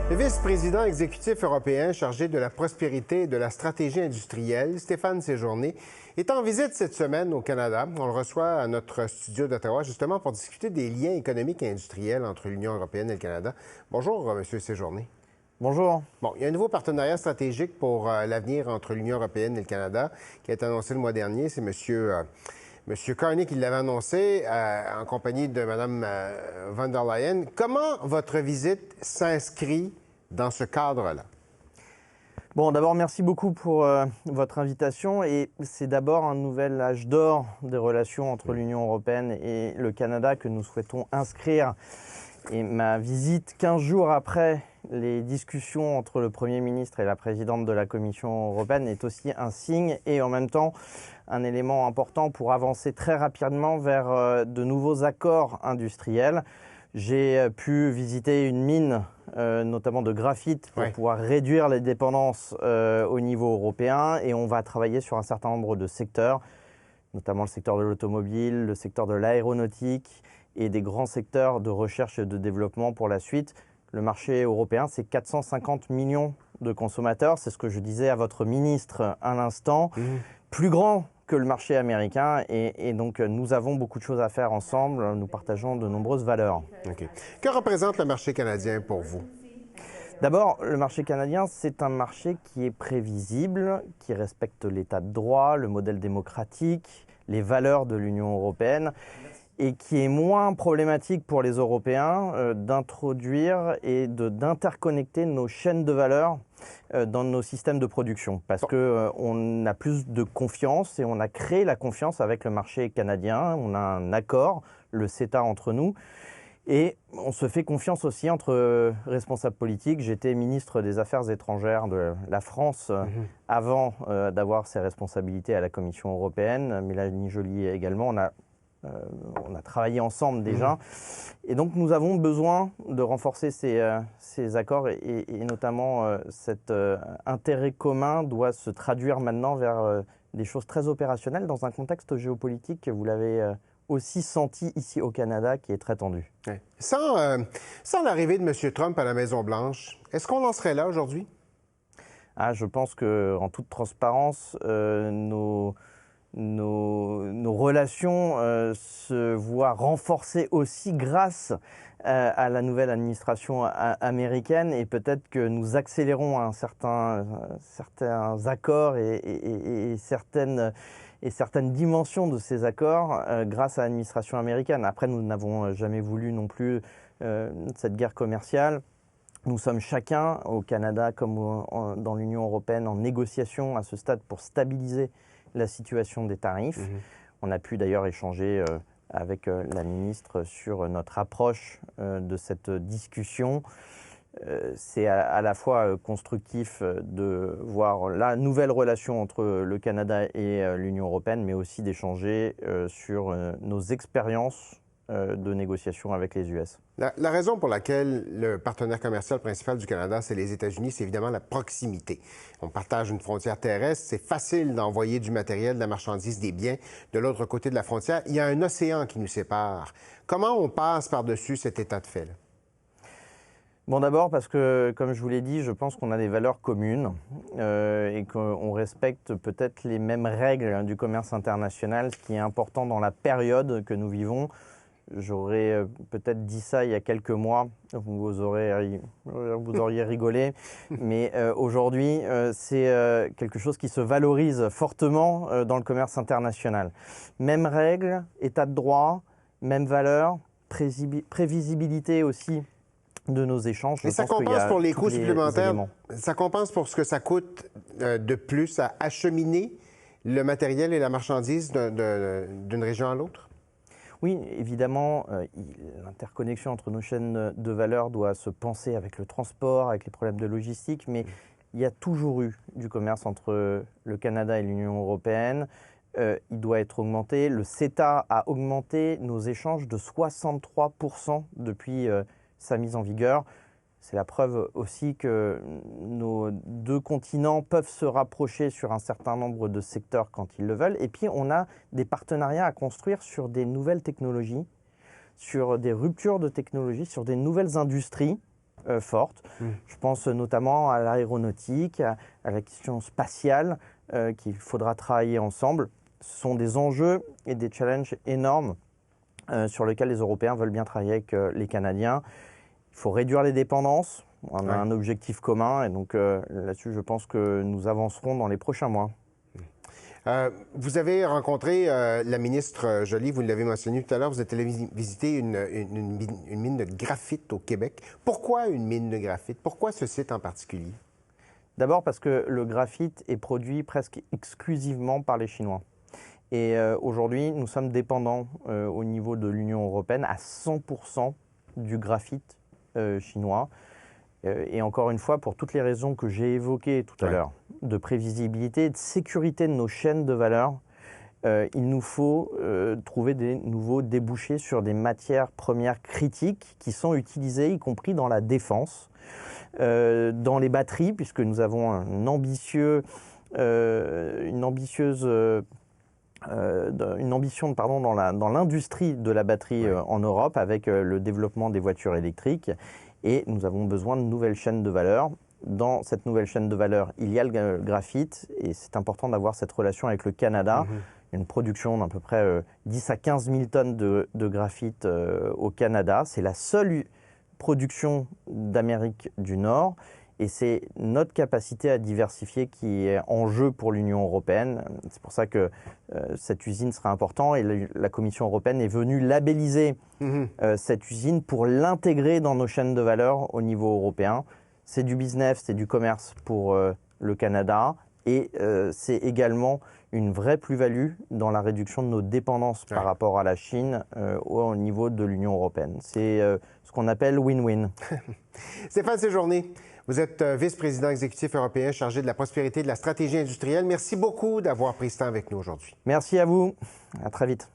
Le vice-président exécutif européen chargé de la prospérité et de la stratégie industrielle, Stéphane Séjourné, est en visite cette semaine au Canada. On le reçoit à notre studio d'Ottawa justement pour discuter des liens économiques et industriels entre l'Union européenne et le Canada. Bonjour, M. Séjourné. Bonjour. Bon, il y a un nouveau partenariat stratégique pour l'avenir entre l'Union européenne et le Canada qui a été annoncé le mois dernier. C'est Monsieur Carney qui l'avait annoncé en compagnie de Mme von der Leyen. Comment votre visite s'inscrit dans ce cadre-là? Bon, d'abord, merci beaucoup pour votre invitation. Et c'est d'abord un nouvel âge d'or des relations entre l'Union européenne et le Canada que nous souhaitons inscrire. Et ma visite 15 jours après les discussions entre le Premier ministre et la présidente de la Commission européenne est aussi un signe et en même temps un élément important pour avancer très rapidement vers de nouveaux accords industriels. J'ai pu visiter une mine, notamment de graphite, pour pouvoir réduire les dépendances au niveau européen. Et on va travailler sur un certain nombre de secteurs, notamment le secteur de l'automobile, le secteur de l'aéronautique et des grands secteurs de recherche et de développement pour la suite. Le marché européen, c'est 450 millions de consommateurs. C'est ce que je disais à votre ministre à l'instant. Plus grand que le marché américain et donc nous avons beaucoup de choses à faire ensemble. Nous partageons de nombreuses valeurs. Okay. Que représente le marché canadien pour vous? D'abord, le marché canadien, c'est un marché qui est prévisible, qui respecte l'état de droit, le modèle démocratique, les valeurs de l'Union européenne et qui est moins problématique pour les Européens d'introduire et d'interconnecter nos chaînes de valeur dans nos systèmes de production parce qu'on a plus de confiance et on a créé la confiance avec le marché canadien. On a un accord, le CETA entre nous et on se fait confiance aussi entre responsables politiques. J'étais ministre des Affaires étrangères de la France avant d'avoir ces responsabilités à la Commission européenne. Mélanie Joly également. On a travaillé ensemble déjà. Et donc, nous avons besoin de renforcer ces accords et notamment cet intérêt commun doit se traduire maintenant vers des choses très opérationnelles dans un contexte géopolitique que vous l'avez aussi senti ici au Canada qui est très tendu. Ouais. Sans l'arrivée de M. Trump à la Maison-Blanche, est-ce qu'on en serait là aujourd'hui? Je pense qu'en toute transparence, nos relations se voient renforcées aussi grâce à la nouvelle administration américaine et peut-être que nous accélérons certains accords et certaines dimensions de ces accords grâce à l'administration américaine. Après, nous n'avons jamais voulu non plus cette guerre commerciale. Nous sommes chacun, au Canada comme dans l'Union européenne, en négociation à ce stade pour stabiliser la situation des tarifs. On a pu d'ailleurs échanger avec la ministre sur notre approche de cette discussion. C'est à la fois constructif de voir la nouvelle relation entre le Canada et l'Union européenne, mais aussi d'échanger sur nos expériences de négociation avec les US. La raison pour laquelle le partenaire commercial principal du Canada, c'est les États-Unis, c'est évidemment la proximité. On partage une frontière terrestre, c'est facile d'envoyer du matériel, de la marchandise, des biens de l'autre côté de la frontière. Il y a un océan qui nous sépare. Comment on passe par-dessus cet état de fait-là? Bon, d'abord parce que, comme je vous l'ai dit, je pense qu'on a des valeurs communes et qu'on respecte peut-être les mêmes règles du commerce international, ce qui est important dans la période que nous vivons. J'aurais peut-être dit ça il y a quelques mois, vous auriez rigolé, mais aujourd'hui, c'est quelque chose qui se valorise fortement dans le commerce international. Mêmes règles, état de droit, mêmes valeurs, prévisibilité aussi de nos échanges. Et ça compense pour les coûts supplémentaires? Ça compense pour ce que ça coûte de plus à acheminer le matériel et la marchandise d'une région à l'autre? Oui, évidemment, l'interconnexion entre nos chaînes de valeur doit se penser avec le transport, avec les problèmes de logistique, mais il y a toujours eu du commerce entre le Canada et l'Union européenne. Il doit être augmenté. Le CETA a augmenté nos échanges de 63% depuis sa mise en vigueur. C'est la preuve aussi que nos deux continents peuvent se rapprocher sur un certain nombre de secteurs quand ils le veulent. Et puis, on a des partenariats à construire sur des nouvelles technologies, sur des ruptures de technologie, sur des nouvelles industries fortes. Je pense notamment à l'aéronautique, à la question spatiale, qu'il faudra travailler ensemble. Ce sont des enjeux et des challenges énormes sur lesquels les Européens veulent bien travailler avec les Canadiens. Il faut réduire les dépendances. On a un objectif commun et donc là-dessus, je pense que nous avancerons dans les prochains mois. Vous avez rencontré la ministre Joly, vous l'avez mentionné tout à l'heure, vous êtes allé visiter une mine de graphite au Québec. Pourquoi une mine de graphite? Pourquoi ce site en particulier? D'abord parce que le graphite est produit presque exclusivement par les Chinois. Et aujourd'hui, nous sommes dépendants au niveau de l'Union européenne à 100% du graphite chinois. Et encore une fois, pour toutes les raisons que j'ai évoquées tout à l'heure, de prévisibilité, de sécurité de nos chaînes de valeur, il nous faut trouver des nouveaux débouchés sur des matières premières critiques qui sont utilisées, y compris dans la défense, dans les batteries, puisque nous avons une ambition dans l'industrie de la batterie en Europe avec le développement des voitures électriques. Et nous avons besoin de nouvelles chaînes de valeur. Dans cette nouvelle chaîne de valeur, il y a le graphite et c'est important d'avoir cette relation avec le Canada. Une production d'à peu près 10 à 15 000 tonnes de graphite au Canada. C'est la seule production d'Amérique du Nord et c'est notre capacité à diversifier qui est en jeu pour l'Union européenne. C'est pour ça que cette usine sera importante et la Commission européenne est venue labelliser cette usine pour l'intégrer dans nos chaînes de valeur au niveau européen. C'est du business, c'est du commerce pour le Canada et c'est également une vraie plus-value dans la réduction de nos dépendances par rapport à la Chine au niveau de l'Union européenne. C'est ce qu'on appelle win-win. Stéphane Séjourné, vous êtes vice-président exécutif européen chargé de la prospérité et de la stratégie industrielle. Merci beaucoup d'avoir pris ce temps avec nous aujourd'hui. Merci à vous. À très vite.